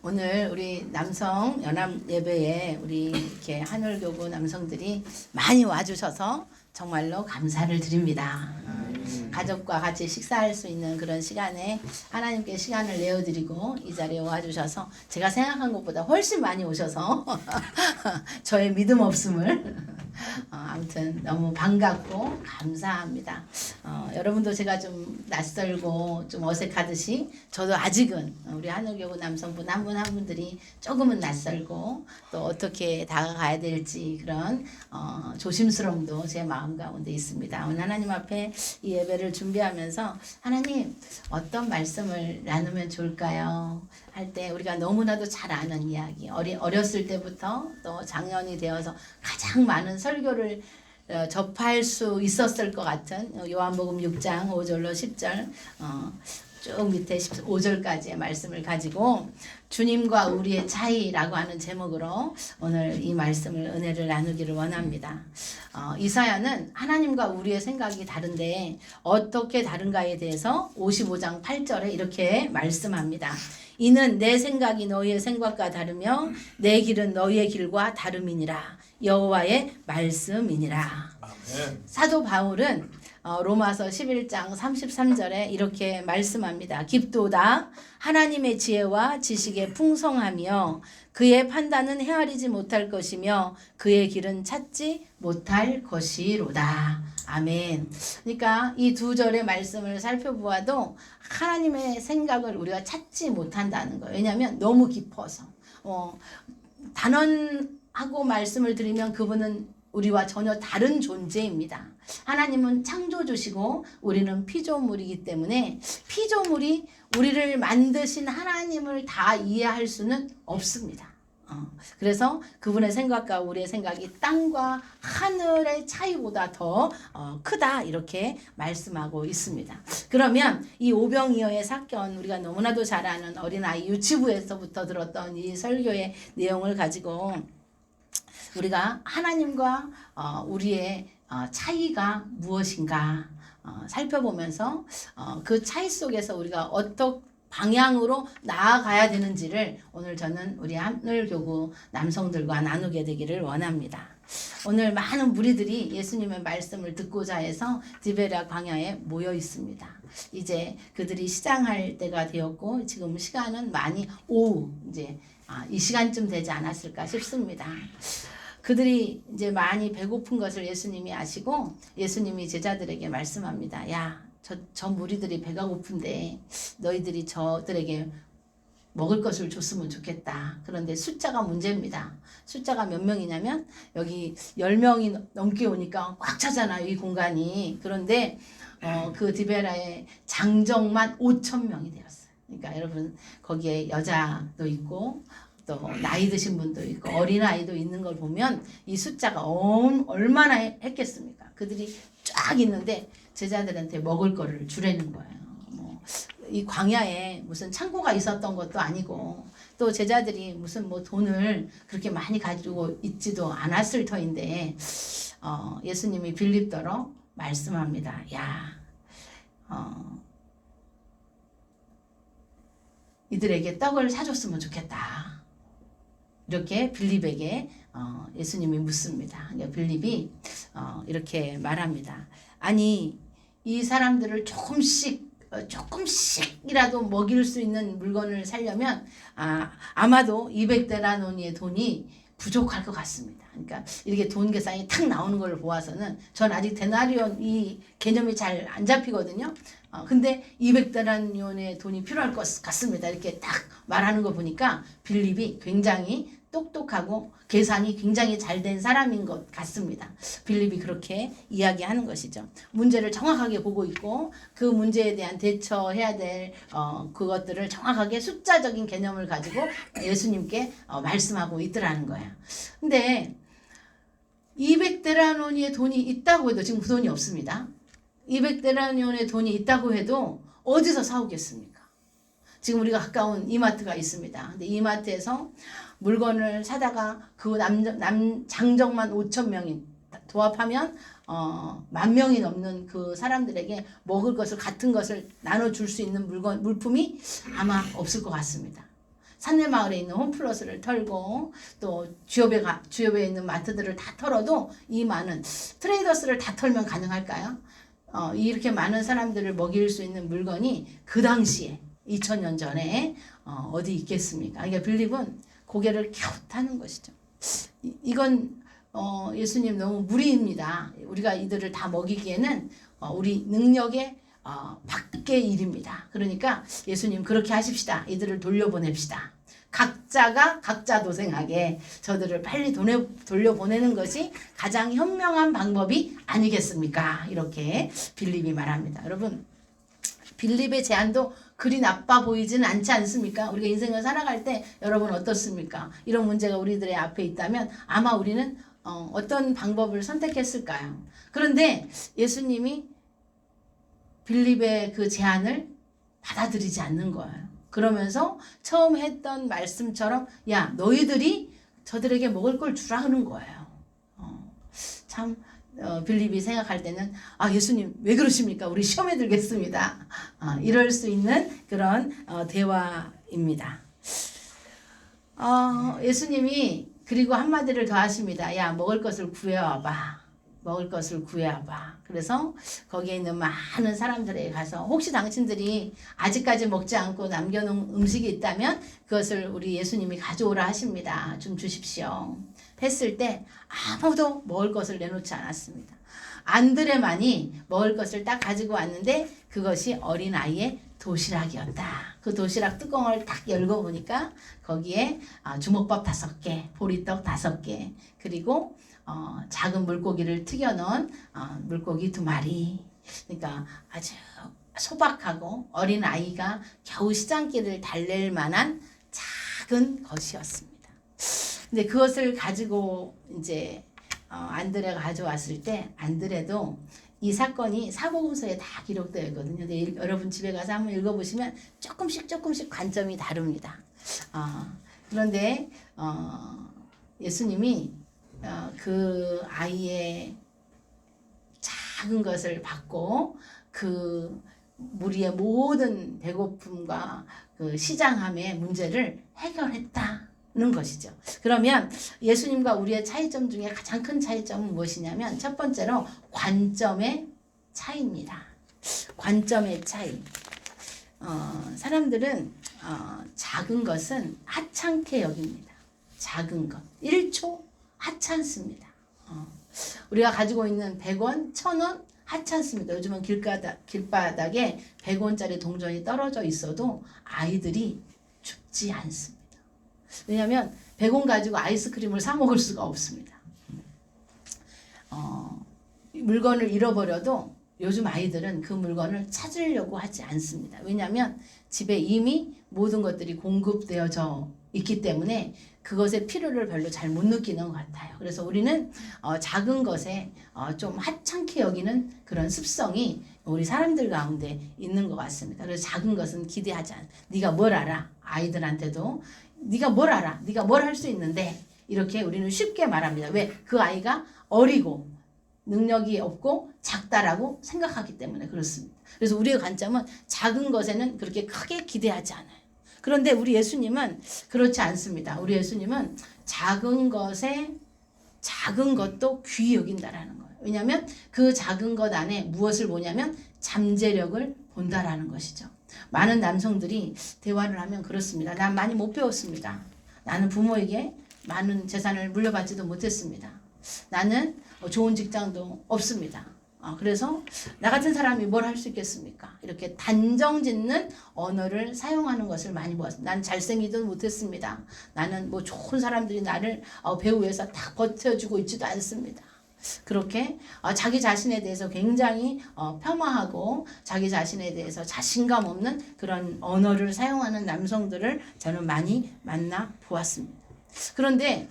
오늘 우리 남성 연합 예배에 우리 이렇게 하늘교구 남성들이 많이 와주셔서 정말로 감사를 드립니다. 가족과 같이 식사할 수 있는 그런 시간에 하나님께 시간을 내어드리고 이 자리에 와주셔서 제가 생각한 것보다 훨씬 많이 오셔서 저의 믿음 없음을 아무튼 너무 반갑고 감사합니다. 여러분도 제가 좀 낯설고 좀 어색하듯이 저도 아직은 우리 하늘교구 남성분 한 분 한 분들이 조금은 낯설고 또 어떻게 다가가야 될지 그런 조심스러움도 제 마음 가운데 있습니다. 오늘 하나님 앞에 이 예배를 준비하면서 하나님 어떤 말씀을 나누면 좋을까요? 할 때 우리가 너무나도 잘 아는 이야기 어렸을 때부터 또 장년이 되어서 가장 많은 설교를 접할 수 있었을 것 같은 요한복음 6장 5절로 10절 쭉 밑에 15절까지의 말씀을 가지고 주님과 우리의 차이라고 하는 제목으로 오늘 이 말씀을 은혜를 나누기를 원합니다. 이사야는 하나님과 우리의 생각이 다른데 어떻게 다른가에 대해서 55장 8절에 이렇게 말씀합니다. 이는 내 생각이 너희의 생각과 다르며 내 길은 너희의 길과 다름이니라. 여호와의 말씀이니라. 아멘. 사도 바울은 로마서 11장 33절에 이렇게 말씀합니다. 깊도다 하나님의 지혜와 지식의 풍성하며 그의 판단은 헤아리지 못할 것이며 그의 길은 찾지 못할 것이로다. 아멘. 그러니까 이 두 절의 말씀을 살펴보아도 하나님의 생각을 우리가 찾지 못한다는 거예요. 왜냐하면 너무 깊어서 단언하고 말씀을 드리면 그분은 우리와 전혀 다른 존재입니다. 하나님은 창조주시고 우리는 피조물이기 때문에 피조물이 우리를 만드신 하나님을 다 이해할 수는 없습니다. 그래서 그분의 생각과 우리의 생각이 땅과 하늘의 차이보다 더 크다 이렇게 말씀하고 있습니다. 그러면 이 오병이어의 사건 우리가 너무나도 잘 아는 어린아이 유치부에서부터 들었던 이 설교의 내용을 가지고 우리가 하나님과 우리의 차이가 무엇인가 살펴보면서 그 차이 속에서 우리가 어떤 방향으로 나아가야 되는지를 오늘 저는 우리 하늘교구 남성들과 나누게 되기를 원합니다. 오늘 많은 무리들이 예수님의 말씀을 듣고자 해서 디베랴 광야에 모여 있습니다. 이제 그들이 시장할 때가 되었고 지금 시간은 많이 오후 이제 이 시간쯤 되지 않았을까 싶습니다. 그들이 이제 많이 배고픈 것을 예수님이 아시고 예수님이 제자들에게 말씀합니다. 야, 저 무리들이 배가 고픈데 너희들이 저들에게 먹을 것을 줬으면 좋겠다. 그런데 숫자가 문제입니다. 숫자가 몇 명이냐면 여기 10명이 넘게 오니까 꽉 차잖아요. 이 공간이. 그런데 그 디베라의 장정만 5,000명이 되었어요. 그러니까 여러분 거기에 여자도 있고 또 나이 드신 분도 있고 어린아이도 있는 걸 보면 이 숫자가 얼마나 했겠습니까? 그들이 쫙 있는데 제자들한테 먹을 거를 주라는 거예요. 이 광야에 무슨 창고가 있었던 것도 아니고 또 제자들이 무슨 돈을 그렇게 많이 가지고 있지도 않았을 터인데 예수님이 빌립더러 말씀합니다. 야, 이들에게 떡을 사줬으면 좋겠다. 이렇게 빌립에게 예수님이 묻습니다. 그러니까 빌립이 이렇게 말합니다. 아니 이 사람들을 조금씩이라도 먹일 수 있는 물건을 사려면 아마도 200데나리온의 돈이 부족할 것 같습니다. 그러니까 이렇게 돈 계산이 탁 나오는 걸 보아서는 전 아직 데나리온 이 개념이 잘 안 잡히거든요. 근데 200데나리온의 돈이 필요할 것 같습니다. 이렇게 딱 말하는 거 보니까 빌립이 굉장히 똑똑하고 계산이 굉장히 잘 된 사람인 것 같습니다. 빌립이 그렇게 이야기하는 것이죠. 문제를 정확하게 보고 있고 그 문제에 대한 대처해야 될 그것들을 정확하게 숫자적인 개념을 가지고 예수님께 말씀하고 있더라는 거예요. 근데 200데나리온의 돈이 있다고 해도 지금 그 돈이 없습니다. 200데나리온의 돈이 있다고 해도 어디서 사오겠습니까? 지금 우리가 가까운 이마트가 있습니다. 근데 이마트에서 물건을 사다가 그 장정만 5,000명이 도합하면 10,000명이 넘는 그 사람들에게 먹을 것을 같은 것을 나눠줄 수 있는 물품이 아마 없을 것 같습니다. 산내마을에 있는 홈플러스를 털고 또 주엽에 있는 마트들을 다 털어도 이 많은 트레이더스를 다 털면 가능할까요? 이렇게 많은 사람들을 먹일 수 있는 물건이 그 당시에 2000년 전에 어디 있겠습니까? 그러니까 빌립은 고개를 갸웃하는 것이죠. 이건 예수님 너무 무리입니다. 우리가 이들을 다 먹이기에는 우리 능력의 밖의 일입니다. 그러니까 예수님 그렇게 하십시다. 이들을 돌려보냅시다. 각자가 각자 도생하게 저들을 빨리 돌려보내는 것이 가장 현명한 방법이 아니겠습니까? 이렇게 빌립이 말합니다. 여러분, 빌립의 제안도 그리 나빠 보이지는 않지 않습니까? 우리가 인생을 살아갈 때 여러분 어떻습니까? 이런 문제가 우리들의 앞에 있다면 아마 우리는 어떤 방법을 선택했을까요? 그런데 예수님이 빌립의 그 제안을 받아들이지 않는 거예요. 그러면서 처음 했던 말씀처럼 야 너희들이 저들에게 먹을 걸 주라 하는 거예요. 참 빌립이 생각할 때는 예수님 왜 그러십니까? 우리 시험에 들겠습니다. 이럴 수 있는 그런 대화입니다. 예수님이 그리고 한마디를 더 하십니다. 야 먹을 것을 구해와봐. 먹을 것을 구해와봐. 그래서 거기에 있는 많은 사람들에게 가서 혹시 당신들이 아직까지 먹지 않고 남겨놓은 음식이 있다면 그것을 우리 예수님이 가져오라 하십니다. 좀 주십시오. 했을 때 아무도 먹을 것을 내놓지 않았습니다. 안드레만이 먹을 것을 딱 가지고 왔는데 그것이 어린아이의 도시락이었다. 그 도시락 뚜껑을 딱 열고 보니까 거기에 주먹밥 5개, 보리떡 5개, 그리고 작은 물고기를 튀겨놓은 물고기 2마리. 그러니까 아주 소박하고 어린 아이가 겨우 시장길을 달랠 만한 작은 것이었습니다. 근데 그것을 가지고 이제 안드레가 가져왔을 때 안드레도 이 사건이 사복음서에 다 기록되어 있거든요. 근데 여러분 집에 가서 한번 읽어보시면 조금씩 관점이 다릅니다. 그런데 예수님이 그 아이의 작은 것을 받고 그 무리의 모든 배고픔과 그 시장함의 문제를 해결했다는 것이죠. 그러면 예수님과 우리의 차이점 중에 가장 큰 차이점은 무엇이냐면 첫 번째로 관점의 차이입니다. 관점의 차이. 사람들은 작은 것은 하찮게 여깁니다. 작은 것. 1초 하찮습니다. 우리가 가지고 있는 100원, 1000원 하찮습니다. 요즘은 길바닥에 100원짜리 동전이 떨어져 있어도 아이들이 줍지 않습니다. 왜냐하면 100원 가지고 아이스크림을 사 먹을 수가 없습니다. 물건을 잃어버려도 요즘 아이들은 그 물건을 찾으려고 하지 않습니다. 왜냐하면 집에 이미 모든 것들이 공급되어져 있기 때문에 그것의 필요를 별로 잘 못 느끼는 것 같아요. 그래서 우리는 작은 것에 좀 하찮게 여기는 그런 습성이 우리 사람들 가운데 있는 것 같습니다. 그래서 작은 것은 기대하지 않아. 네가 뭘 알아? 아이들한테도 네가 뭘 알아? 네가 뭘 할 수 있는데 이렇게 우리는 쉽게 말합니다. 왜? 그 아이가 어리고 능력이 없고 작다라고 생각하기 때문에 그렇습니다. 그래서 우리의 관점은 작은 것에는 그렇게 크게 기대하지 않아요. 그런데 우리 예수님은 그렇지 않습니다. 우리 예수님은 작은 것에 작은 것도 귀히 여긴다라는 거예요. 왜냐하면 그 작은 것 안에 무엇을 보냐면 잠재력을 본다라는 것이죠. 많은 남성들이 대화를 하면 그렇습니다. 난 많이 못 배웠습니다. 나는 부모에게 많은 재산을 물려받지도 못했습니다. 나는 좋은 직장도 없습니다. 그래서 나 같은 사람이 뭘 할 수 있겠습니까? 이렇게 단정짓는 언어를 사용하는 것을 많이 보았습니다. 난 잘생기지도 못했습니다. 나는 뭐 좋은 사람들이 나를 배우에서 다 버텨주고 있지도 않습니다. 그렇게 자기 자신에 대해서 굉장히 폄하하고 자기 자신에 대해서 자신감 없는 그런 언어를 사용하는 남성들을 저는 많이 만나 보았습니다. 그런데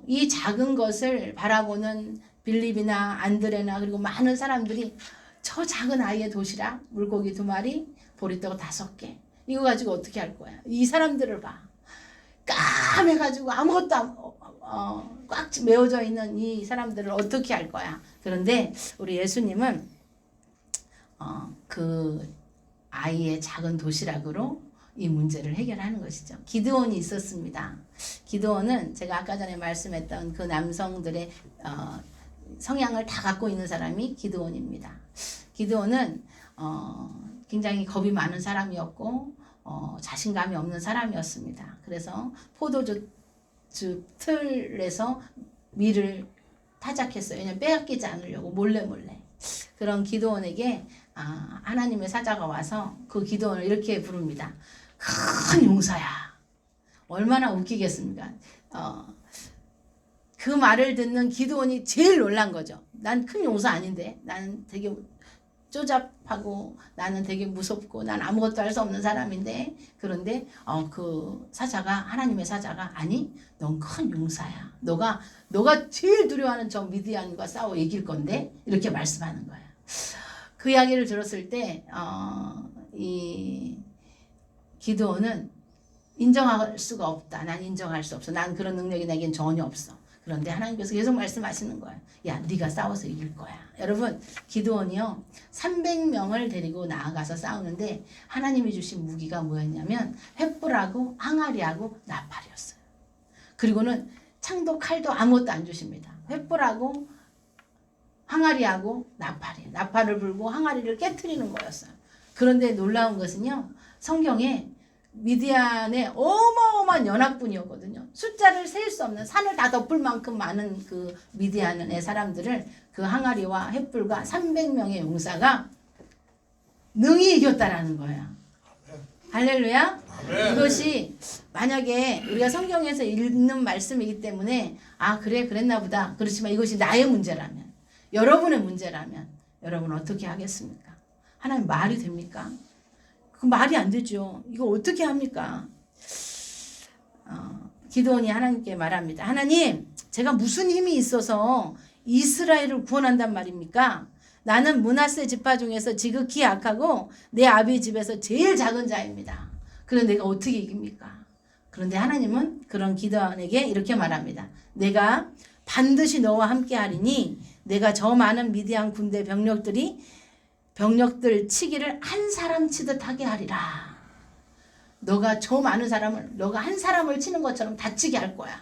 이 작은 것을 바라보는 빌립이나 안드레나 그리고 많은 사람들이 저 작은 아이의 도시락, 물고기 2마리, 보리떡 5개 이거 가지고 어떻게 할 거야? 이 사람들을 봐. 까매가지고 아무것도 꽉 메워져 있는 이 사람들을 어떻게 할 거야? 그런데 우리 예수님은 그 아이의 작은 도시락으로 이 문제를 해결하는 것이죠. 기드온이 있었습니다. 기드온은 제가 아까 전에 말씀했던 그 남성들의 성향을 다 갖고 있는 사람이 기드온입니다. 기드온은 굉장히 겁이 많은 사람이었고 자신감이 없는 사람이었습니다. 그래서 포도주 틀에서 밀을 타작했어요. 왜냐하면 빼앗기지 않으려고 몰래. 그런 기드온에게 하나님의 사자가 와서 그 기드온을 이렇게 부릅니다. 큰 용사야. 얼마나 웃기겠습니까? 그 말을 듣는 기드온이 제일 놀란 거죠. 난 큰 용사 아닌데, 나는 되게 쪼잡하고, 나는 되게 무섭고, 난 아무것도 할 수 없는 사람인데, 그런데 그 사자가, 하나님의 사자가, 아니, 넌 큰 용사야. 너가 제일 두려워하는 저 미디안과 싸워 이길 건데, 이렇게 말씀하는 거예요. 그 이야기를 들었을 때 이 기드온은 인정할 수가 없다. 난 인정할 수 없어. 난 그런 능력이 내겐 전혀 없어. 그런데 하나님께서 계속 말씀하시는 거예요. 야, 네가 싸워서 이길 거야. 여러분, 기드온이요 300명을 데리고 나아가서 싸우는데 하나님이 주신 무기가 뭐였냐면 횃불하고 항아리하고 나팔이었어요. 그리고는 창도 칼도 아무것도 안 주십니다. 횃불하고 항아리하고 나팔이에요. 나팔을 불고 항아리를 깨트리는 거였어요. 그런데 놀라운 것은요. 성경에 미디안의 어마어마한 연합군이었거든요. 숫자를 셀 수 없는 산을 다 덮을 만큼 많은 그 미디안의 사람들을 그 항아리와 횃불과 300명의 용사가 능히 이겼다라는 거예요. 할렐루야. 이것이 만약에 우리가 성경에서 읽는 말씀이기 때문에 그래 그랬나 보다. 그렇지만 이것이 나의 문제라면 여러분의 문제라면 여러분 어떻게 하겠습니까? 하나님 말이 됩니까? 그 말이 안 되죠. 이거 어떻게 합니까? 기드온이 하나님께 말합니다. 하나님, 제가 무슨 힘이 있어서 이스라엘을 구원한단 말입니까? 나는 므낫세 지파 중에서 지극히 약하고 내 아비 집에서 제일 작은 자입니다. 그런데 내가 어떻게 이깁니까? 그런데 하나님은 그런 기드온에게 이렇게 말합니다. 내가 반드시 너와 함께 하리니 내가 저 많은 미디안 군대 병력들 치기를 한 사람 치듯 하게 하리라. 너가 저 많은 사람을 너가 한 사람을 치는 것처럼 다치게 할 거야.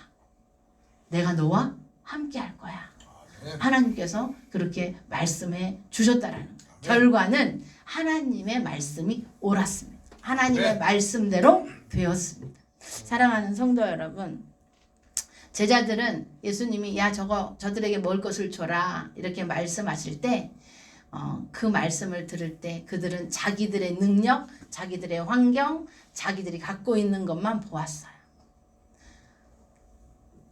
내가 너와 함께 할 거야. 하나님께서 그렇게 말씀해 주셨다라는 거예요. 결과는 하나님의 말씀이 옳았습니다. 하나님의 말씀대로 되었습니다. 사랑하는 성도 여러분, 제자들은 예수님이 저들에게 먹을 것을 줘라 이렇게 말씀하실 때 그 말씀을 들을 때 그들은 자기들의 능력, 자기들의 환경, 자기들이 갖고 있는 것만 보았어요.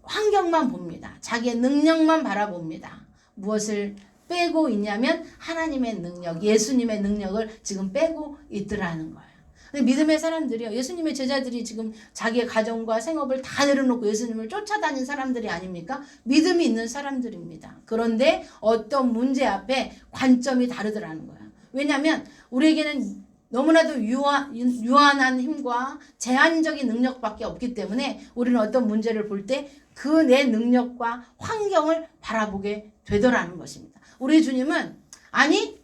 환경만 봅니다. 자기의 능력만 바라봅니다. 무엇을 빼고 있냐면 하나님의 능력, 예수님의 능력을 지금 빼고 있더라는 거예요. 근데 믿음의 사람들이요. 예수님의 제자들이 지금 자기의 가정과 생업을 다 내려놓고 예수님을 쫓아다닌 사람들이 아닙니까? 믿음이 있는 사람들입니다. 그런데 어떤 문제 앞에 관점이 다르더라는 거예요. 왜냐하면 우리에게는 너무나도 유한한 힘과 제한적인 능력밖에 없기 때문에 우리는 어떤 문제를 볼 때 그 내 능력과 환경을 바라보게 되더라는 것입니다. 우리 주님은 아니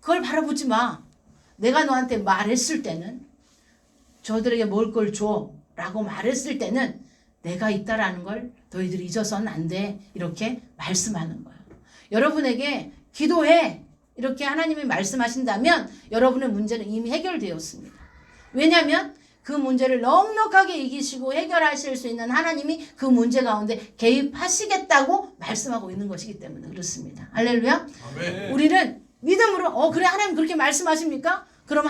그걸 바라보지 마. 내가 너한테 말했을 때는 저들에게 먹을 걸 줘 라고 말했을 때는 내가 있다라는 걸 너희들이 잊어서는 안 돼. 이렇게 말씀하는 거예요. 여러분에게 기도해. 이렇게 하나님이 말씀하신다면 여러분의 문제는 이미 해결되었습니다. 왜냐하면 그 문제를 넉넉하게 이기시고 해결하실 수 있는 하나님이 그 문제 가운데 개입하시겠다고 말씀하고 있는 것이기 때문에 그렇습니다. 할렐루야. 아멘. 우리는 믿음으로 그래 하나님 그렇게 말씀하십니까? 그럼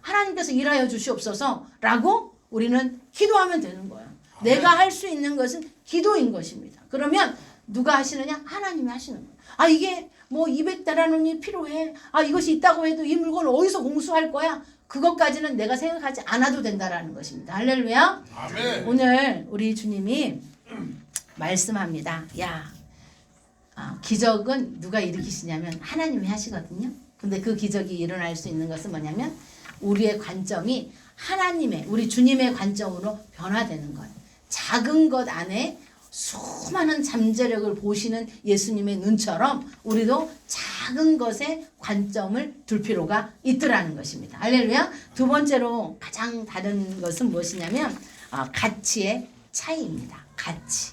하나님께서 일하여 주시옵소서라고 우리는 기도하면 되는 거예요. 아멘. 내가 할 수 있는 것은 기도인 것입니다. 그러면 누가 하시느냐? 하나님이 하시는 거예요. 이게 뭐 200달러는 필요해. 이것이 있다고 해도 이 물건을 어디서 공수할 거야? 그것까지는 내가 생각하지 않아도 된다라는 것입니다. 할렐루야. 아멘. 오늘 우리 주님이 말씀합니다. 기적은 누가 일으키시냐면 하나님이 하시거든요. 근데 그 기적이 일어날 수 있는 것은 뭐냐면 우리의 관점이 우리 주님의 관점으로 변화되는 거예요. 작은 것 안에 수많은 잠재력을 보시는 예수님의 눈처럼 우리도 작은 것에 관점을 둘 필요가 있더라는 것입니다. 할렐루야. 두 번째로 가장 다른 것은 무엇이냐면 가치의 차이입니다. 가치.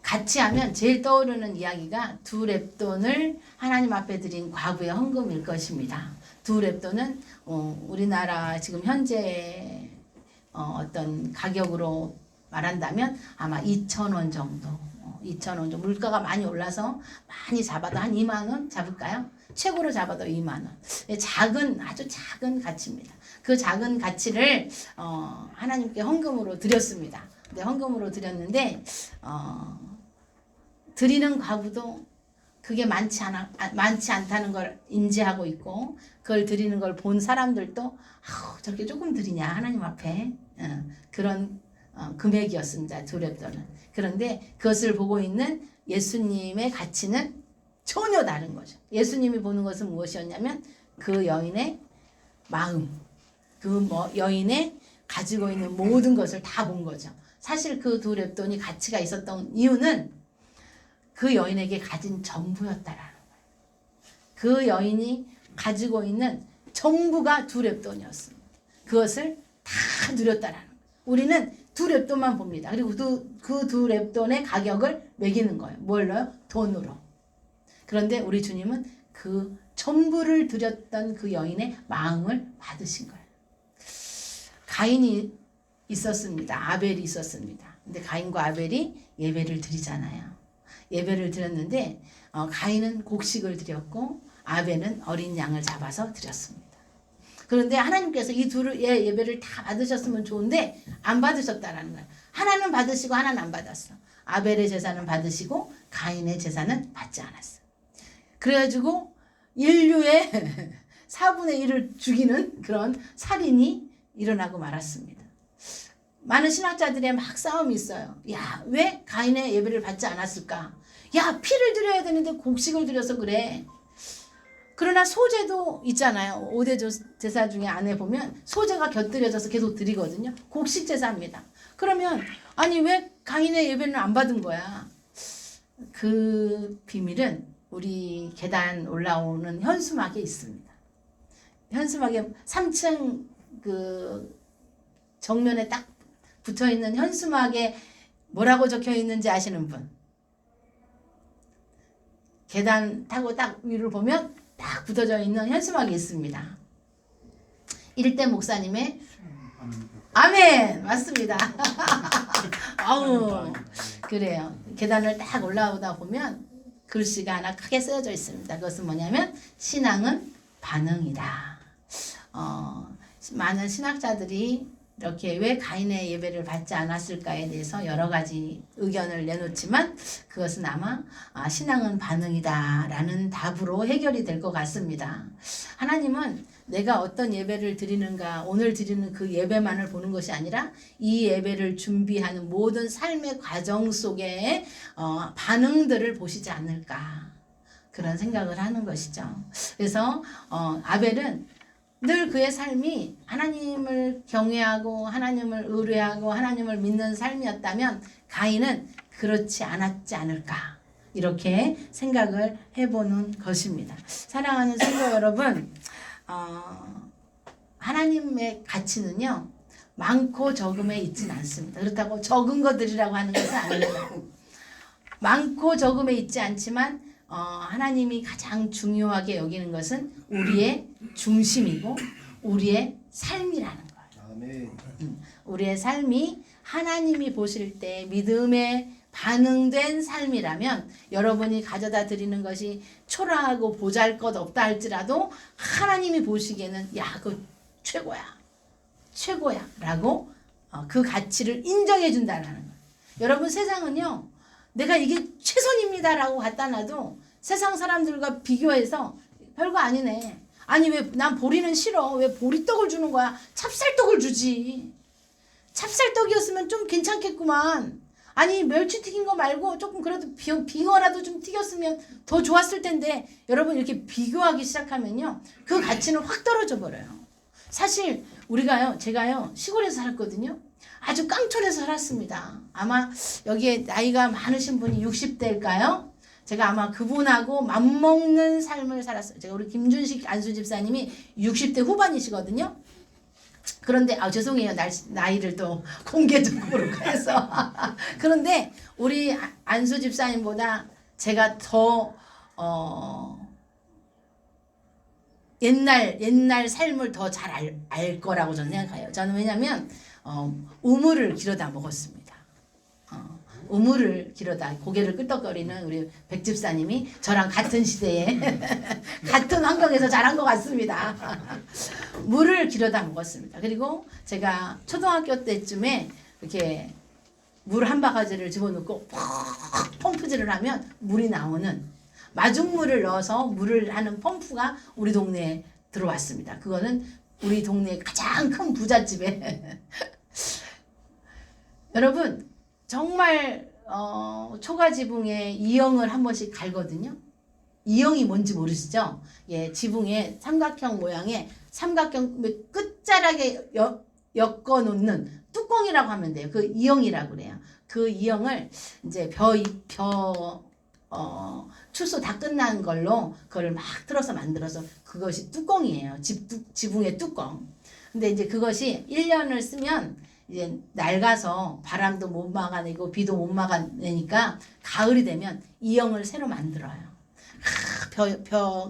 가치 하면 제일 떠오르는 이야기가 두 렙돈을 하나님 앞에 드린 과부의 헌금일 것입니다. 두 렙돈은 우리나라 지금 현재 어떤 가격으로 말한다면 아마 2,000원 정도. 2,000원 정도. 물가가 많이 올라서 많이 잡아도 한 2만 원 잡을까요? 최고로 잡아도 2만 원. 작은 아주 작은 가치입니다. 그 작은 가치를 하나님께 헌금으로 드렸습니다. 근데 헌금으로 드렸는데 드리는 과부도 그게 많지 않다는 걸 인지하고 있고 그걸 드리는 걸 본 사람들도 저렇게 조금 드리냐 하나님 앞에 그런 금액이었습니다. 두 렙돈은. 그런데 그것을 보고 있는 예수님의 가치는 전혀 다른 거죠. 예수님이 보는 것은 무엇이었냐면 그 여인의 마음, 그 여인의 가지고 있는 모든 것을 다 본 거죠. 사실 그 두 렙돈이 가치가 있었던 이유는 그 여인에게 가진 전부였다라는 거예요. 그 여인이 가지고 있는 전부가 두 렙돈이었습니다. 그것을 다 누렸다라는 거예요. 우리는 두 렙돈만 봅니다. 그리고 그 두 렙돈의 가격을 매기는 거예요. 뭘로요? 돈으로. 그런데 우리 주님은 그 전부를 드렸던 그 여인의 마음을 받으신 거예요. 가인이 있었습니다. 아벨이 있었습니다. 근데 가인과 아벨이 예배를 드리잖아요. 예배를 드렸는데 가인은 곡식을 드렸고 아벨은 어린 양을 잡아서 드렸습니다. 그런데 하나님께서 이 둘의 예배를 다 받으셨으면 좋은데 안 받으셨다라는 거예요. 하나는 받으시고 하나는 안 받았어. 아벨의 제사는 받으시고 가인의 제사는 받지 않았어. 그래가지고 인류의 4분의 1을 죽이는 그런 살인이 일어나고 말았습니다. 많은 신학자들의 막 싸움이 있어요. 야, 왜 가인의 예배를 받지 않았을까? 야, 피를 드려야 되는데 곡식을 드려서 그래. 그러나 소제도 있잖아요. 5대 제사 중에 안에 보면 소제가 곁들여져서 계속 드리거든요. 곡식 제사입니다. 그러면 아니 왜 가인의 예배는 안 받은 거야? 그 비밀은 우리 계단 올라오는 현수막에 있습니다. 현수막에 3층 그 정면에 딱 붙어있는 현수막에 뭐라고 적혀 있는지 아시는 분? 계단 타고 딱 위를 보면 딱 붙어져 있는 현수막이 있습니다. 1대 목사님의 아멘! 맞습니다. 아우, 그래요. 계단을 딱 올라오다 보면 글씨가 하나 크게 쓰여져 있습니다. 그것은 뭐냐면 신앙은 반응이다. 많은 신학자들이 이렇게 왜 가인의 예배를 받지 않았을까에 대해서 여러 가지 의견을 내놓지만 그것은 아마 신앙은 반응이다 라는 답으로 해결이 될 것 같습니다. 하나님은 내가 어떤 예배를 드리는가 오늘 드리는 그 예배만을 보는 것이 아니라 이 예배를 준비하는 모든 삶의 과정 속에 반응들을 보시지 않을까 그런 생각을 하는 것이죠. 그래서 아벨은 늘 그의 삶이 하나님을 경외하고 하나님을 의뢰하고 하나님을 믿는 삶이었다면 가인은 그렇지 않았지 않을까 이렇게 생각을 해보는 것입니다. 사랑하는 성도 여러분, 하나님의 가치는요 많고 적음에 있지는 않습니다. 그렇다고 적은 거 드리라고 하는 것은 아닙니다. 많고 적음에 있지 않지만 하나님이 가장 중요하게 여기는 것은 우리의 중심이고 우리의 삶이라는 거예요. 아멘. 우리의 삶이 하나님이 보실 때 믿음에 반응된 삶이라면 여러분이 가져다 드리는 것이 초라하고 보잘것없다 할지라도 하나님이 보시기에는 야, 그 최고야 라고 그 가치를 인정해 준다는 거예요. 여러분 세상은요 내가 이게 최선입니다 라고 갖다 놔도 세상 사람들과 비교해서 별거 아니네. 아니 왜 난 보리는 싫어. 왜 보리떡을 주는 거야. 찹쌀떡을 주지. 찹쌀떡이었으면 좀 괜찮겠구만. 아니 멸치 튀긴 거 말고 조금 그래도 빙어라도 좀 튀겼으면 더 좋았을 텐데 여러분 이렇게 비교하기 시작하면요 그 가치는 확 떨어져 버려요. 사실 우리가요, 제가요, 시골에서 살았거든요. 아주 깡촌에서 살았습니다. 아마 여기에 나이가 많으신 분이 60대일까요? 제가 아마 그분하고 맞먹는 삶을 살았어요. 제가 우리 김준식 안수 집사님이 60대 후반이시거든요. 그런데 죄송해요. 나이를 또 공개적으로 해서. 그런데 우리 안수 집사님보다 제가 더 옛날 삶을 더 잘 알 거라고 저는 생각해요. 저는 왜냐면 우물을 길어다 먹었습니다. 우물을 길어다 고개를 끄덕거리는 우리 백 집사님이 저랑 같은 시대에 같은 환경에서 자란 것 같습니다. 물을 길어다 먹었습니다. 그리고 제가 초등학교 때쯤에 이렇게 물 한 바가지를 집어넣고 펌프질을 하면 물이 나오는 마중물을 넣어서 물을 하는 펌프가 우리 동네에 들어왔습니다. 그거는 우리 동네 가장 큰 부잣집에 여러분 정말 초가지붕에 이형을 한 번씩 갈거든요. 이형이 뭔지 모르시죠? 예, 지붕에 삼각형 모양의 삼각형 끝자락에 엮어 놓는 뚜껑이라고 하면 돼요. 그 이형이라고 그래요. 그 이형을 이제 추수 다 끝난 걸로 그걸 막 틀어서 만들어서 그것이 뚜껑이에요. 지붕의 뚜껑. 근데 이제 그것이 1년을 쓰면 이제 낡아서 바람도 못 막아내고 비도 못 막아내니까 가을이 되면 이형을 새로 만들어요.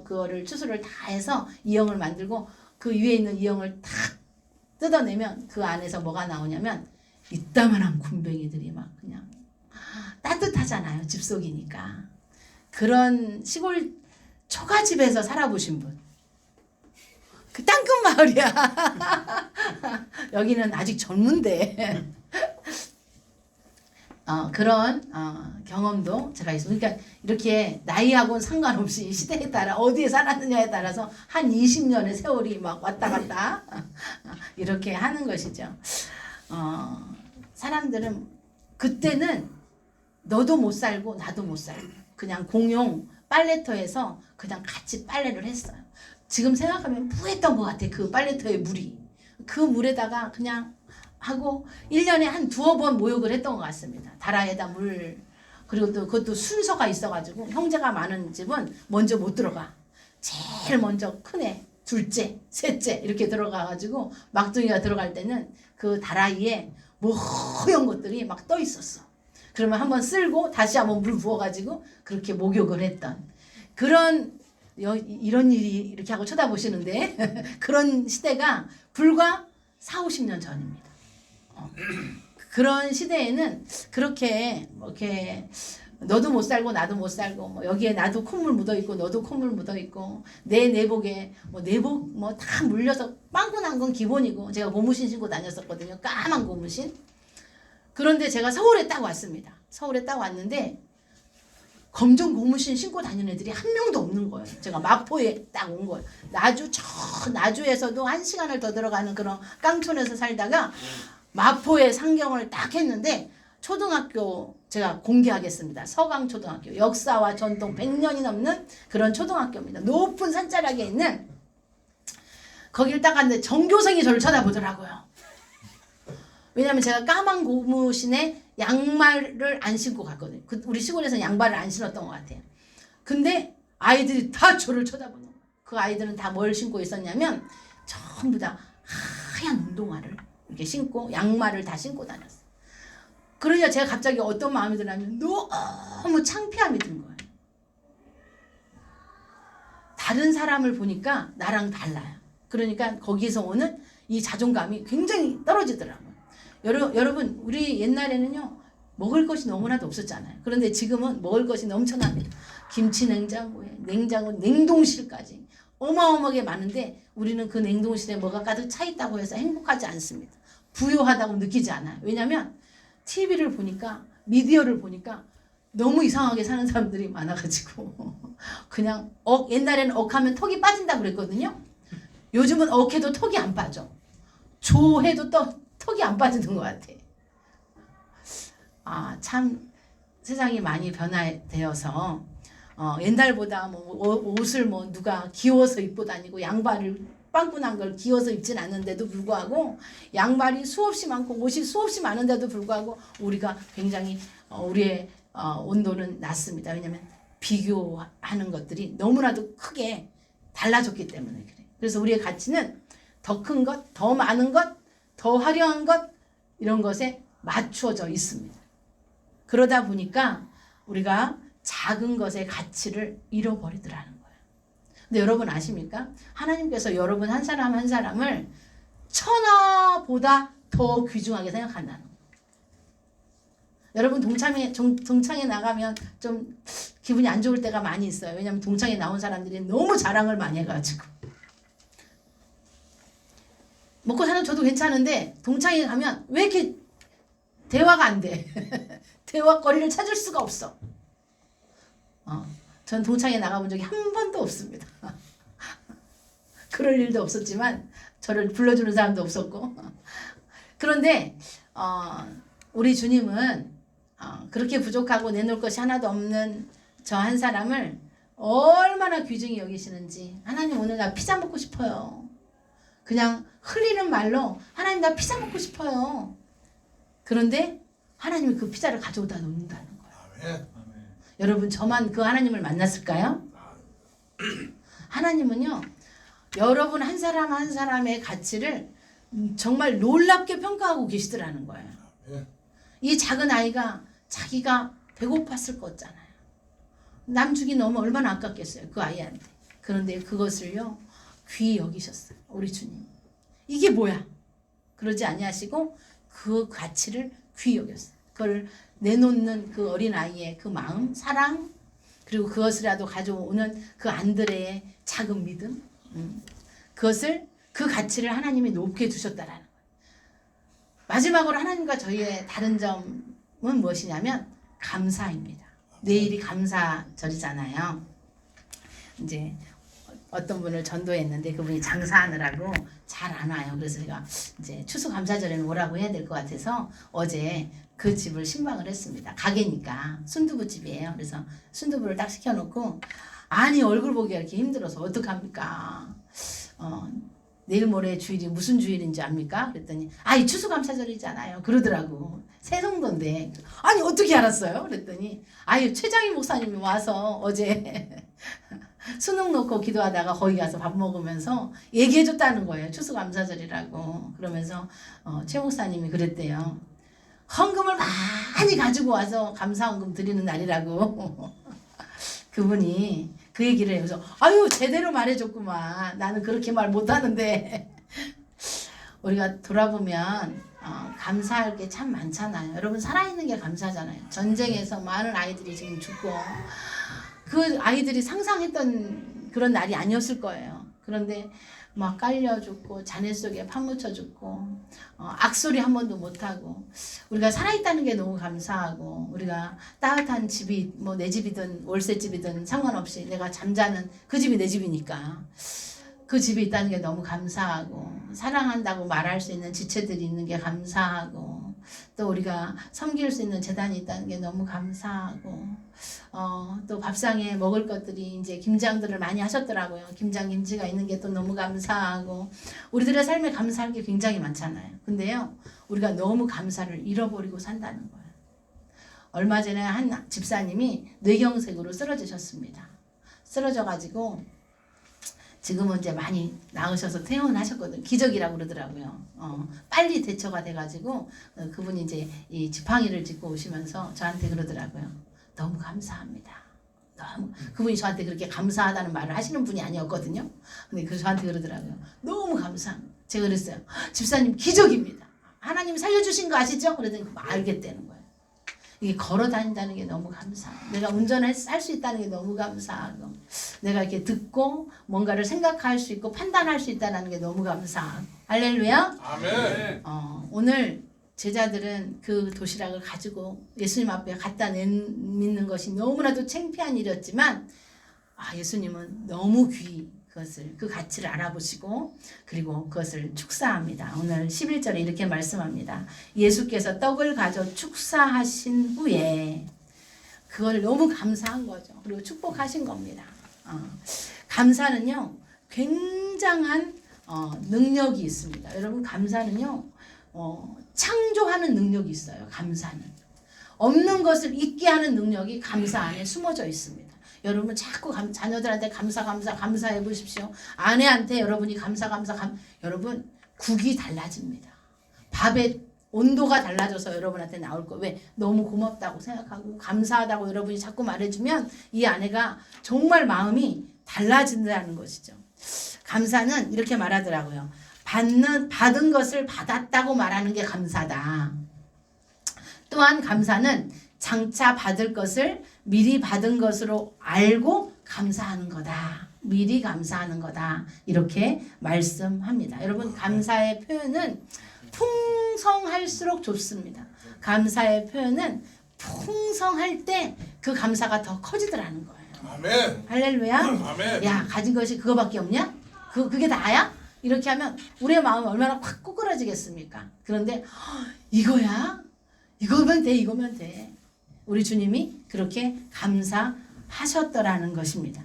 그거를 추수를 다 해서 이형을 만들고 그 위에 있는 이형을 탁 뜯어내면 그 안에서 뭐가 나오냐면 이따만한 굼벵이들이 막 그냥 따뜻하잖아요. 집속이니까. 그런 시골 초가집에서 살아보신 분. 그 땅끝 마을이야. 여기는 아직 젊은데. 그런 경험도 제가 있어요. 그러니까 이렇게 나이하고는 상관없이 시대에 따라 어디에 살았느냐에 따라서 한 20년의 세월이 막 왔다 갔다 이렇게 하는 것이죠. 사람들은 그때는 너도 못 살고 나도 못 살고 그냥 공용 빨래터에서 그냥 같이 빨래를 했어요. 지금 생각하면 뿌했던 것 같아. 그 빨래터의 물이. 그 물에다가 그냥 하고 1년에 한 2번 모욕을 했던 것 같습니다. 다라에다 물. 그리고 또 그것도 순서가 있어가지고 형제가 많은 집은 먼저 못 들어가. 제일 먼저 큰애, 둘째, 셋째 이렇게 들어가가지고 막둥이가 들어갈 때는 그 다라이에 뭐 허연 것들이 막 떠 있었어. 그러면 한번 쓸고 다시 한번 물 부어가지고 그렇게 목욕을 했던 그런 이런 일이 이렇게 하고 쳐다보시는데 그런 시대가 불과 40-50년 전입니다. 그런 시대에는 그렇게 이렇게 너도 못 살고 나도 못 살고 뭐 여기에 나도 콧물 묻어 있고 너도 콧물 묻어 있고 내 내복에 뭐 내복 뭐 다 물려서 빵꾸 난 건 기본이고 제가 고무신 신고 다녔었거든요. 까만 고무신. 그런데 제가 서울에 딱 왔습니다. 서울에 딱 왔는데 검정 고무신 신고 다니는 애들이 한 명도 없는 거예요. 제가 마포에 딱 온 거예요. 나주에서도 1시간을 더 들어가는 그런 깡촌에서 살다가 마포에 상경을 딱 했는데 초등학교 제가 공개하겠습니다. 서강초등학교. 역사와 전통 100년이 넘는 그런 초등학교입니다. 높은 산자락에 있는 거기를 딱 갔는데 전교생이 저를 쳐다보더라고요. 왜냐면 제가 까만 고무신에 양말을 안 신고 갔거든요. 우리 시골에서는 양말을 안 신었던 것 같아요. 근데 아이들이 다 저를 쳐다보는 거예요. 그 아이들은 다 뭘 신고 있었냐면 전부 다 하얀 운동화를 이렇게 신고 양말을 다 신고 다녔어요. 그러니까 제가 갑자기 어떤 마음이 드냐면 너무 창피함이 든 거예요. 다른 사람을 보니까 나랑 달라요. 그러니까 거기서 오는 이 자존감이 굉장히 떨어지더라고요. 여러분 우리 옛날에는요 먹을 것이 너무나도 없었잖아요. 그런데 지금은 먹을 것이 넘쳐납니다. 김치 냉장고에 냉동실까지 어마어마하게 많은데 우리는 그 냉동실에 뭐가 가득 차 있다고 해서 행복하지 않습니다. 부유하다고 느끼지 않아요. 왜냐하면 TV를 보니까 미디어를 보니까 너무 이상하게 사는 사람들이 많아가지고 그냥 옛날에는 억하면 턱이 빠진다고 그랬거든요. 요즘은 억해도 턱이 안 빠져. 조해도 턱이 안 빠지는 것 같아. 참 세상이 많이 변화되어서 옛날보다 뭐 옷을 뭐 누가 귀여워서 입고 다니고 양말을 빵꾸난 걸 기어서 입진 않는데도 불구하고 양말이 수없이 많고 옷이 수없이 많은데도 불구하고 우리가 굉장히 우리의 온도는 낮습니다. 왜냐하면 비교하는 것들이 너무나도 크게 달라졌기 때문에 그래요. 그래서 우리의 가치는 더 큰 것, 더 많은 것, 더 화려한 것 이런 것에 맞추어져 있습니다. 그러다 보니까 우리가 작은 것의 가치를 잃어버리더라는 거예요. 근데 여러분 아십니까? 하나님께서 여러분 한 사람 한 사람을 천하보다 더 귀중하게 생각한다는 거예요. 여러분 동창회 나가면 좀 기분이 안 좋을 때가 많이 있어요. 왜냐하면 동창회 나온 사람들이 너무 자랑을 많이 해가지고 먹고 사는 저도 괜찮은데 동창회 가면 왜 이렇게 대화가 안 돼? 대화거리를 찾을 수가 없어. 전 동창회 나가본 적이 한 번도 없습니다. 그럴 일도 없었지만 저를 불러주는 사람도 없었고 그런데 우리 주님은 그렇게 부족하고 내놓을 것이 하나도 없는 저 한 사람을 얼마나 귀중히 여기시는지. 하나님 오늘 나 피자 먹고 싶어요. 그냥 흘리는 말로 하나님 나 피자 먹고 싶어요. 그런데 하나님이 그 피자를 가져오다 놓는다는 거예요. 아멘. 여러분 저만 그 하나님을 만났을까요? 하나님은요 여러분 한 사람 한 사람의 가치를 정말 놀랍게 평가하고 계시더라는 거예요. 이 작은 아이가 자기가 배고팠을 거잖아요. 남 주기 너무 얼마나 아깝겠어요. 그 아이한테. 그런데 그것을요 귀히 여기셨어요. 우리 주님. 이게 뭐야? 그러지 아니하시고 그 가치를 귀히 여겼어요. 그걸 내놓는 그 어린아이의 그 마음, 사랑, 그리고 그것이라도 가져오는 그 안드레의 작은 믿음, 그것을 그 가치를 하나님이 높게 두셨다라는 거예요. 마지막으로 하나님과 저희의 다른 점은 무엇이냐면 감사입니다. 내일이 감사절이잖아요. 이제 어떤 분을 전도했는데 그분이 장사하느라고 잘 안 와요. 그래서 제가 이제 추수감사절에는 오라고 해야 될 것 같아서 어제 그 집을 신방을 했습니다. 가게니까 순두부집이에요. 그래서 순두부를 딱 시켜놓고 아니 얼굴 보기가 이렇게 힘들어서 어떡합니까? 내일 모레 주일이 무슨 주일인지 압니까? 그랬더니 이 추수감사절이잖아요. 그러더라고. 새송도인데 아니 어떻게 알았어요? 그랬더니 최장희 목사님이 와서 어제 수능 놓고 기도하다가 거기 가서 밥 먹으면서 얘기해줬다는 거예요. 추수감사절이라고. 그러면서 최 목사님이 그랬대요. 헌금을 많이 가지고 와서 감사헌금 드리는 날이라고. 그분이 그 얘기를 해요. 그래서 제대로 말해줬구만. 나는 그렇게 말 못하는데. 우리가 돌아보면 감사할 게 참 많잖아요. 여러분 살아있는 게 감사하잖아요. 전쟁에서 많은 아이들이 지금 죽고 그 아이들이 상상했던 그런 날이 아니었을 거예요. 그런데 막 깔려 죽고 잔해 속에 파묻혀 죽고 악소리 한 번도 못하고 우리가 살아있다는 게 너무 감사하고 우리가 따뜻한 집이 뭐 내 집이든 월세집이든 상관없이 내가 잠자는 그 집이 내 집이니까 그 집이 있다는 게 너무 감사하고 사랑한다고 말할 수 있는 지체들이 있는 게 감사하고 또 우리가 섬길 수 있는 재단이 있다는 게 너무 감사하고 또 밥상에 먹을 것들이 이제 김장들을 많이 하셨더라고요. 김장 김치가 있는 게 또 너무 감사하고 우리들의 삶에 감사할 게 굉장히 많잖아요. 근데요 우리가 너무 감사를 잃어버리고 산다는 거예요. 얼마 전에 한 집사님이 뇌경색으로 쓰러지셨습니다. 쓰러져가지고 지금은 이제 많이 나으셔서 퇴원하셨거든요. 기적이라고 그러더라고요. 빨리 대처가 돼가지고 그분이 이제 이 지팡이를 짚고 오시면서 저한테 그러더라고요. 너무 감사합니다. 너무 그분이 저한테 그렇게 감사하다는 말을 하시는 분이 아니었거든요. 근데 그 저한테 그러더라고요. 너무 감사합니다. 제가 그랬어요. 집사님 기적입니다. 하나님 살려주신 거 아시죠? 그랬더니 알겠다는 거예요. 이게 걸어 다닌다는 게 너무 감사하고 내가 운전할 수 있다는 게 너무 감사하고 내가 이렇게 듣고 뭔가를 생각할 수 있고 판단할 수 있다는 게 너무 감사하고 할렐루야. 아멘. 오늘 제자들은 그 도시락을 가지고 예수님 앞에 갖다 내미는 것이 너무나도 창피한 일이었지만 예수님은 너무 귀히 그 가치를 알아보시고 그리고 그것을 축사합니다. 오늘 11절에 이렇게 말씀합니다. 예수께서 떡을 가져 축사하신 후에 그걸 너무 감사한 거죠. 그리고 축복하신 겁니다. 감사는요 굉장한 능력이 있습니다. 여러분 감사는요 창조하는 능력이 있어요. 감사는 없는 것을 있게 하는 능력이 감사 안에 숨어져 있습니다. 여러분 자꾸 자녀들한테 감사해 보십시오. 아내한테 여러분이 여러분 국이 달라집니다. 밥의 온도가 달라져서 여러분한테 나올 거. 왜? 너무 고맙다고 생각하고 감사하다고 여러분이 자꾸 말해주면 이 아내가 정말 마음이 달라진다는 것이죠. 감사는 이렇게 말하더라고요. 받은 것을 받았다고 말하는 게 감사다. 또한 감사는 장차 받을 것을 미리 받은 것으로 알고 감사하는 거다. 미리 감사하는 거다. 이렇게 말씀합니다. 여러분 감사의 표현은 풍성할수록 좋습니다. 감사의 표현은 풍성할 때 그 감사가 더 커지더라는 거예요. 아멘. 할렐루야. 아멘. 야 가진 것이 그거밖에 없냐? 그게 다야? 이렇게 하면 우리의 마음이 얼마나 확 꼬꾸라지겠습니까? 그런데 이거야? 이거면 돼. 우리 주님이 그렇게 감사하셨더라는 것입니다.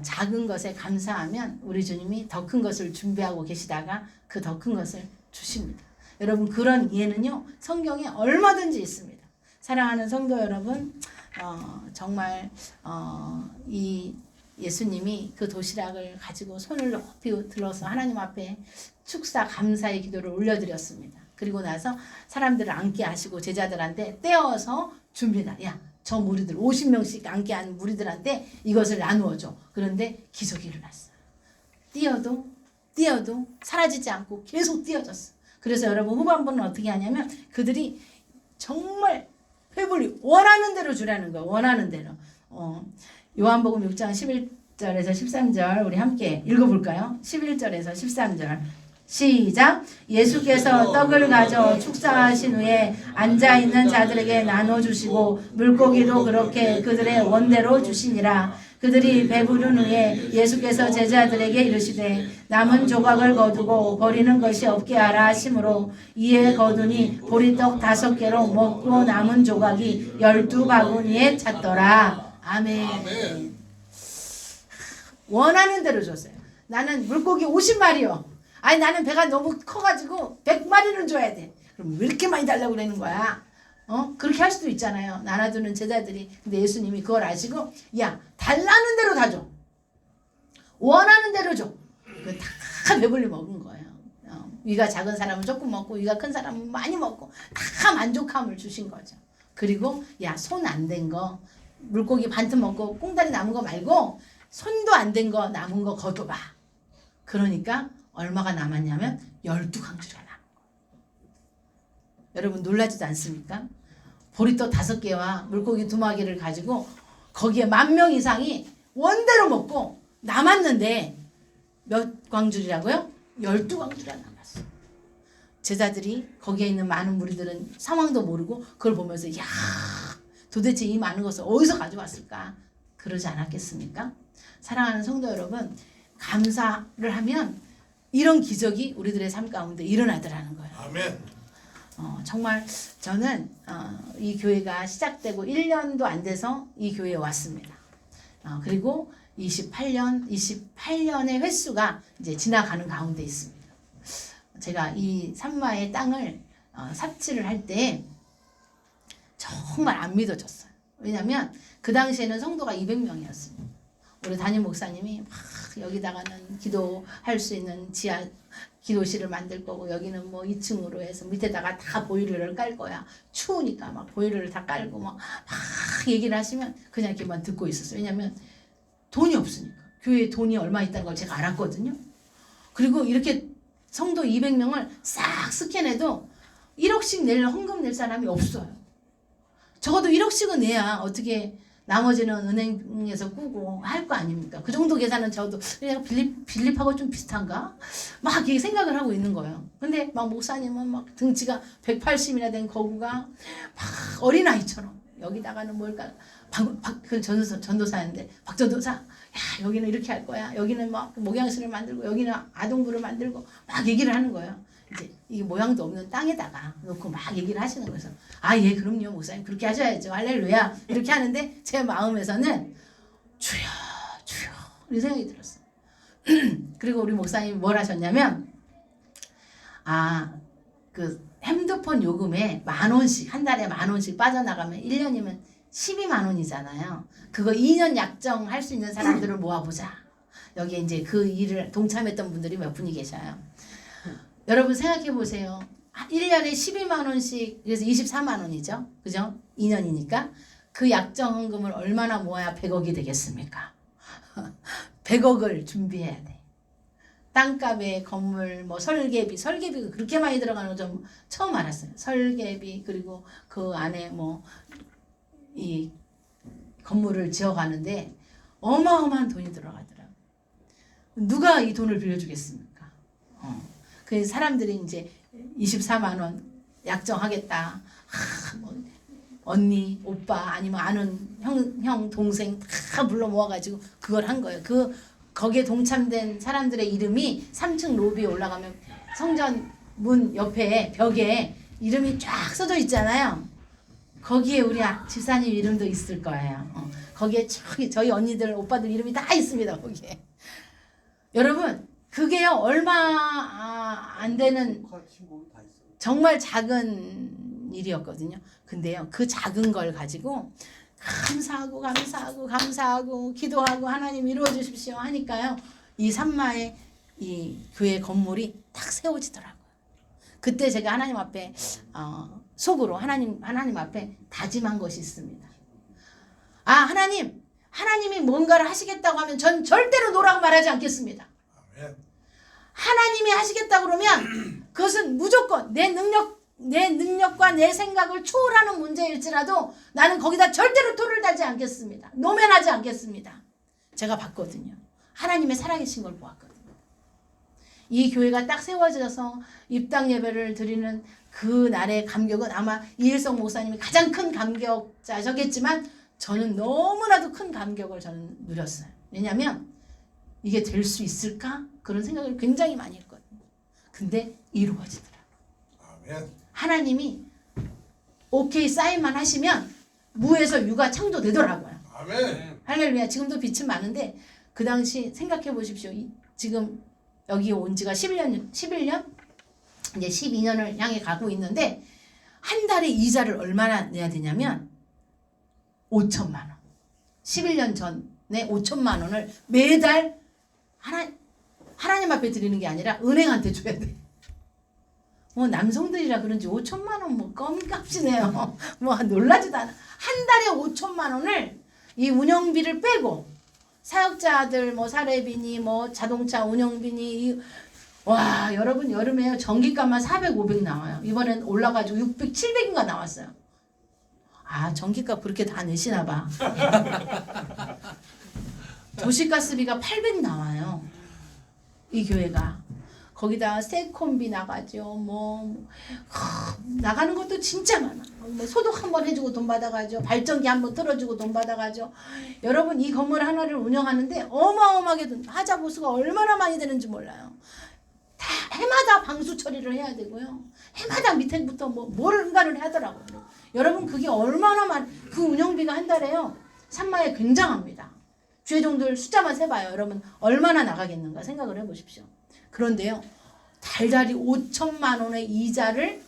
작은 것에 감사하면 우리 주님이 더 큰 것을 준비하고 계시다가 그 더 큰 것을 주십니다. 여러분 그런 예는요 성경에 얼마든지 있습니다. 사랑하는 성도 여러분, 정말 이 예수님이 그 도시락을 가지고 손을 높이 들어서 하나님 앞에 축사 감사의 기도를 올려드렸습니다. 그리고 나서 사람들을 앉게 하시고 제자들한테 떼어서 줍니다. 야, 저 무리들 50명씩 앉게 한 무리들한테 이것을 나누어줘. 그런데 기적이 일어났어요. 띄어도 사라지지 않고 계속 띄어졌어. 그래서 여러분 후반부는 어떻게 하냐면 그들이 정말 회불리 원하는 대로 주라는 거예요. 원하는 대로. 요한복음 6장 11절에서 13절 우리 함께 읽어볼까요? 11절에서 13절 시작. 예수께서 떡을 가져 축사하신 후에 앉아있는 자들에게 나눠주시고 물고기도 그렇게 그들의 원대로 주시니라. 그들이 배부른 후에 예수께서 제자들에게 이르시되 남은 조각을 거두고 버리는 것이 없게 하라 하시므로 이에 거두니 보리떡 5개로 먹고 남은 조각이 12바구니에 찼더라. 아멘. 원하는 대로 줬어요. 나는 물고기 50마리요. 아니 나는 배가 너무 커가지고 100마리는 줘야 돼. 그럼 왜 이렇게 많이 달라고 그러는 거야? 그렇게 할 수도 있잖아요. 나눠주는 제자들이. 근데 예수님이 그걸 아시고 야 달라는 대로 다 줘. 원하는 대로 줘. 다 배불리 먹은 거예요. 위가 작은 사람은 조금 먹고 위가 큰 사람은 많이 먹고 다 만족함을 주신 거죠. 그리고 야 손 안 댄 거 물고기 반틈 먹고 꽁다리 남은 거 말고 손도 안 댄 거 남은 거 거둬봐. 그러니까 얼마가 남았냐면 12강주리가 남은 거예요. 여러분 놀라지도 않습니까? 보리떡 5개와 물고기 2마리를 가지고 거기에 10,000명 이상이 원대로 먹고 남았는데 몇 광주리라고요? 12광주리가 남았어요. 제자들이 거기에 있는 많은 무리들은 상황도 모르고 그걸 보면서 야 도대체 이 많은 것을 어디서 가져왔을까? 그러지 않았겠습니까? 사랑하는 성도 여러분, 감사를 하면 이런 기적이 우리들의 삶 가운데 일어나더라는 거예요. 아멘. 정말 저는 이 교회가 시작되고 1년도 안 돼서 이 교회에 왔습니다. 그리고 28년의 횟수가 이제 지나가는 가운데 있습니다. 제가 이 산마의 땅을 삽질을 할 때 정말 안 믿어졌어요. 왜냐하면 그 당시에는 성도가 200명이었습니다. 우리 담임 목사님이 막 여기다가는 기도할 수 있는 지하 기도실을 만들 거고 여기는 뭐 2층으로 해서 밑에다가 다 보일러를 깔 거야. 추우니까 막 보일러를 다 깔고 막 얘기를 하시면 그냥 이렇게만 듣고 있었어요. 왜냐하면 돈이 없으니까. 교회에 돈이 얼마 있다는 걸 제가 알았거든요. 그리고 이렇게 성도 200명을 싹 스캔해도 1억씩 헌금 낼 사람이 없어요. 적어도 1억씩은 내야 어떻게 나머지는 은행에서 꾸고 할 거 아닙니까? 그 정도 계산은 저도 그냥 빌립하고 좀 비슷한가? 막 이렇게 생각을 하고 있는 거예요. 근데 막 목사님은 막 등치가 180이나 된 거구가 막 어린아이처럼 여기다가는 뭘까? 그 전도사인데 박전도사 야 여기는 이렇게 할 거야. 여기는 막 목양실을 만들고 여기는 아동부를 만들고 막 얘기를 하는 거예요. 이제 이게 모양도 없는 땅에다가 놓고 막 얘기를 하시는 거예요. 아, 예, 그럼요, 목사님. 그렇게 하셔야죠. 할렐루야. 이렇게 하는데 제 마음에서는 주여, 주여. 이 생각이 들었어요. 그리고 우리 목사님이 뭘 하셨냐면 그 핸드폰 요금에 10,000원씩 한 달에 10,000원씩 빠져나가면 1년이면 12만 원이잖아요. 그거 2년 약정할 수 있는 사람들을 모아보자. 여기 이제 그 일을 동참했던 분들이 몇 분이 계셔요. 여러분 생각해 보세요. 1년에 12만 원씩 그래서 24만 원이죠. 그죠? 2년이니까 그 약정금을 얼마나 모아야 100억이 되겠습니까? 100억을 준비해야 돼. 땅값에 건물 뭐 설계비가 그렇게 많이 들어가는 거 좀 처음 알았어요. 설계비 그리고 그 안에 뭐 이 건물을 지어가는데 어마어마한 돈이 들어가더라고요. 누가 이 돈을 빌려주겠습니까? 그래서 사람들이 이제 24만 원 약정하겠다. 뭐 언니, 오빠 아니면 아는 형, 동생 다 불러 모아가지고 그걸 한 거예요. 거기에 동참된 사람들의 이름이 3층 로비에 올라가면 성전 문 옆에 벽에 이름이 쫙 써져 있잖아요. 거기에 우리 집사님 이름도 있을 거예요. 거기에 저희 언니들, 오빠들 이름이 다 있습니다. 거기에. 여러분 그게요 얼마 안 되는 정말 작은 일이었거든요. 근데요 그 작은 걸 가지고 감사하고 기도하고 하나님 이루어 주십시오 하니까요 이 산마의 이 교회 건물이 딱 세워지더라고요. 그때 제가 하나님 앞에 속으로 하나님 앞에 다짐한 것이 있습니다. 하나님이 뭔가를 하시겠다고 하면 전 절대로 노라고 말하지 않겠습니다. 하나님이 하시겠다고 그러면 그것은 무조건 내 능력과 내 생각을 초월하는 문제일지라도 나는 거기다 절대로 토를 달지 않겠습니다. 노면하지 않겠습니다. 제가 봤거든요. 하나님의 살아계신 걸 보았거든요. 이 교회가 딱 세워져서 입당 예배를 드리는 그 날의 감격은 아마 이일성 목사님이 가장 큰 감격자셨겠지만 저는 너무나도 큰 감격을 저는 누렸어요. 왜냐하면 이게 될 수 있을까? 그런 생각을 굉장히 많이 했거든요. 근데 이루어지더라고요. 아멘. 하나님이 오케이 사인만 하시면 무에서 유가 창조되더라고요. 아멘. 할렐루야. 지금도 빛은 많은데 그 당시 생각해 보십시오. 지금 여기 온 지가 11년 이제 12년을 향해 가고 있는데 한 달에 이자를 얼마나 내야 되냐면 5천만 원. 11년 전에 5천만 원을 매달 하나님 앞에 드리는 게 아니라 은행한테 줘야 돼. 뭐 남성들이라 그런지 5천만 원 뭐 껌값이네요. 뭐 놀라지도 않아. 한 달에 5천만 원을 이 운영비를 빼고 사역자들 뭐 사례비니 뭐 자동차 운영비니 와 여러분 여름에 전기값만 400, 500 나와요. 이번엔 올라가지고 600, 700인가 나왔어요. 전기값 그렇게 다 내시나 봐. 도시가스비가 800 나와요. 이 교회가. 거기다 세콤비 나가죠. 나가는 것도 진짜 많아. 소독 한번 해주고 돈 받아가죠. 발전기 한번 틀어주고 돈 받아가죠. 여러분 이 건물 하나를 운영하는데 어마어마하게 하자 보수가 얼마나 많이 되는지 몰라요. 다 해마다 방수 처리를 해야 되고요. 해마다 밑에부터 뭔가를 하더라고요. 여러분 그게 얼마나 그 운영비가 한 달에요. 산마에 굉장합니다. 주회종들 숫자만 세봐요. 여러분 얼마나 나가겠는가 생각을 해보십시오. 그런데요. 달달이 5천만 원의 이자를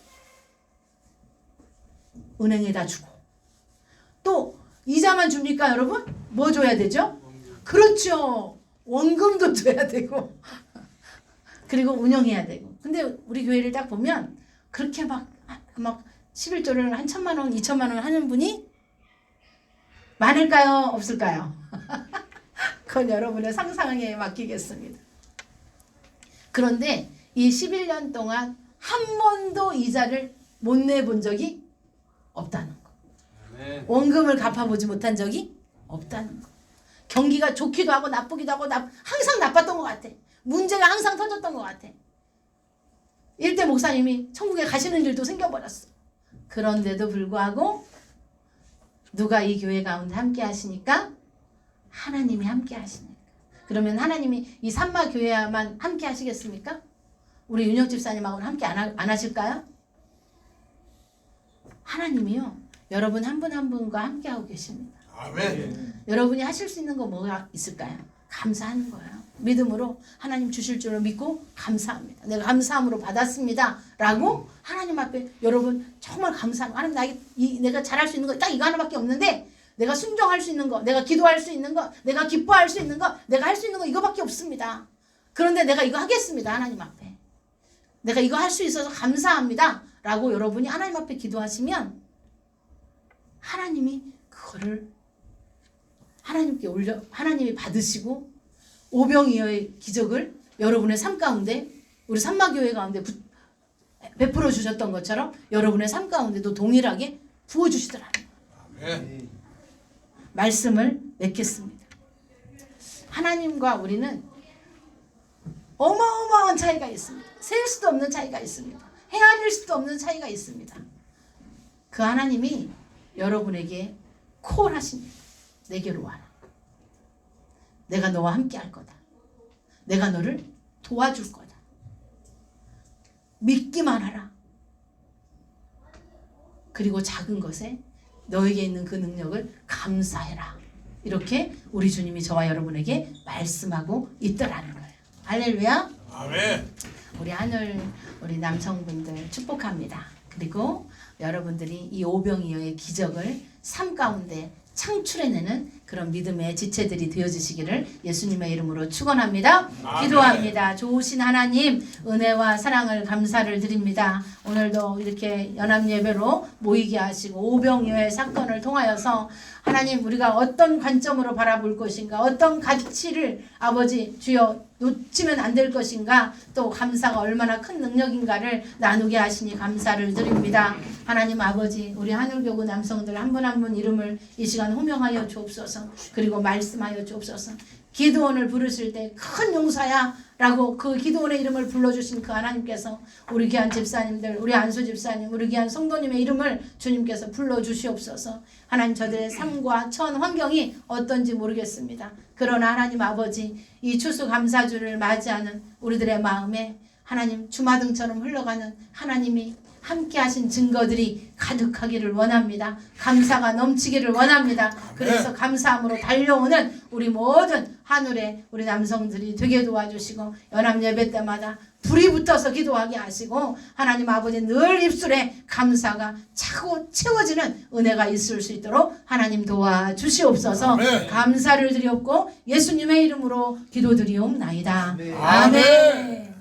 은행에다 주고 또 이자만 줍니까 여러분? 뭐 줘야 되죠? 그렇죠. 원금도 줘야 되고 그리고 운영해야 되고. 근데 우리 교회를 딱 보면 그렇게 막 11조를 한 1,000만 원, 2,000만 원 하는 분이 많을까요? 없을까요? 그건 여러분의 상상에 맡기겠습니다. 그런데 이 11년 동안 한 번도 이자를 못 내본 적이 없다는 거. 원금을 갚아보지 못한 적이 없다는 거. 경기가 좋기도 하고 나쁘기도 하고 항상 나빴던 것 같아. 문제가 항상 터졌던 것 같아. 일대 목사님이 천국에 가시는 일도 생겨버렸어. 그런데도 불구하고 누가 이 교회 가운데 함께 하시니까? 하나님이 함께 하시니까. 그러면 하나님이 이 산마 교회와만 함께 하시겠습니까? 우리 윤혁 집사님하고는 함께 안 하실까요? 하나님이요. 여러분 한 분 한 분과 함께 하고 계십니다. 아멘. 여러분이 하실 수 있는 거 뭐가 있을까요? 감사하는 거예요. 믿음으로 하나님 주실 줄을 믿고 감사합니다. 내가 감사함으로 받았습니다. 라고 하나님 앞에 여러분 정말 감사합니다. 하나님 내가 잘할 수 있는 거 딱 이거 하나밖에 없는데 내가 순종할 수 있는 거, 내가 기도할 수 있는 거, 내가 기뻐할 수 있는 거, 내가 할 수 있는 거 이거밖에 없습니다. 그런데 내가 이거 하겠습니다. 하나님 앞에. 내가 이거 할 수 있어서 감사합니다. 라고 여러분이 하나님 앞에 기도하시면 하나님이 그거를 하나님께 하나님이 받으시고 오병이어의 기적을 여러분의 삶 가운데 우리 산마교회 가운데 베풀어 주셨던 것처럼 여러분의 삶 가운데도 동일하게 부어주시더라는 거예요. 말씀을 맺겠습니다. 하나님과 우리는 어마어마한 차이가 있습니다. 셀 수도 없는 차이가 있습니다. 헤아릴 수도 없는 차이가 있습니다. 그 하나님이 여러분에게 콜하십니다. 내게로 와라. 내가 너와 함께 할 거다. 내가 너를 도와줄 거다. 믿기만 하라. 그리고 작은 것에 너에게 있는 그 능력을 감사해라. 이렇게 우리 주님이 저와 여러분에게 말씀하고 있더라는 거예요. 할렐루야. 아멘. 우리 하늘 우리 남성분들 축복합니다. 그리고 여러분들이 이 오병이어의 기적을 삶 가운데 창출해내는 그런 믿음의 지체들이 되어주시기를 예수님의 이름으로 축원합니다. 기도합니다. 좋으신 하나님 은혜와 사랑을 감사를 드립니다. 오늘도 이렇게 연합예배로 모이게 하시고 오병이어의 사건을 통하여서 하나님 우리가 어떤 관점으로 바라볼 것인가, 어떤 가치를 아버지 주여 놓치면 안 될 것인가, 또 감사가 얼마나 큰 능력인가를 나누게 하시니 감사를 드립니다. 하나님 아버지 우리 하늘교구 남성들 한 분 한 분 이름을 이 시간 호명하여 주옵소서. 그리고 말씀하여 주옵소서. 기드온을 부르실 때 큰 용사야 라고 그 기드온의 이름을 불러주신 그 하나님께서 우리 귀한 집사님들, 우리 안수 집사님, 우리 귀한 성도님의 이름을 주님께서 불러주시옵소서. 하나님 저들의 삶과 처한 환경이 어떤지 모르겠습니다. 그러나 하나님 아버지 이 추수감사주를 맞이하는 우리들의 마음에 하나님 주마등처럼 흘러가는 하나님이 함께 하신 증거들이 가득하기를 원합니다. 감사가 넘치기를 원합니다. 그래서 감사함으로 달려오는 우리 모든 하늘의 우리 남성들이 되게 도와주시고 연합 예배 때마다 불이 붙어서 기도하게 하시고 하나님 아버지 늘 입술에 감사가 차고 채워지는 은혜가 있을 수 있도록 하나님 도와주시옵소서. 감사를 드렸고 예수님의 이름으로 기도드리옵나이다. 아멘.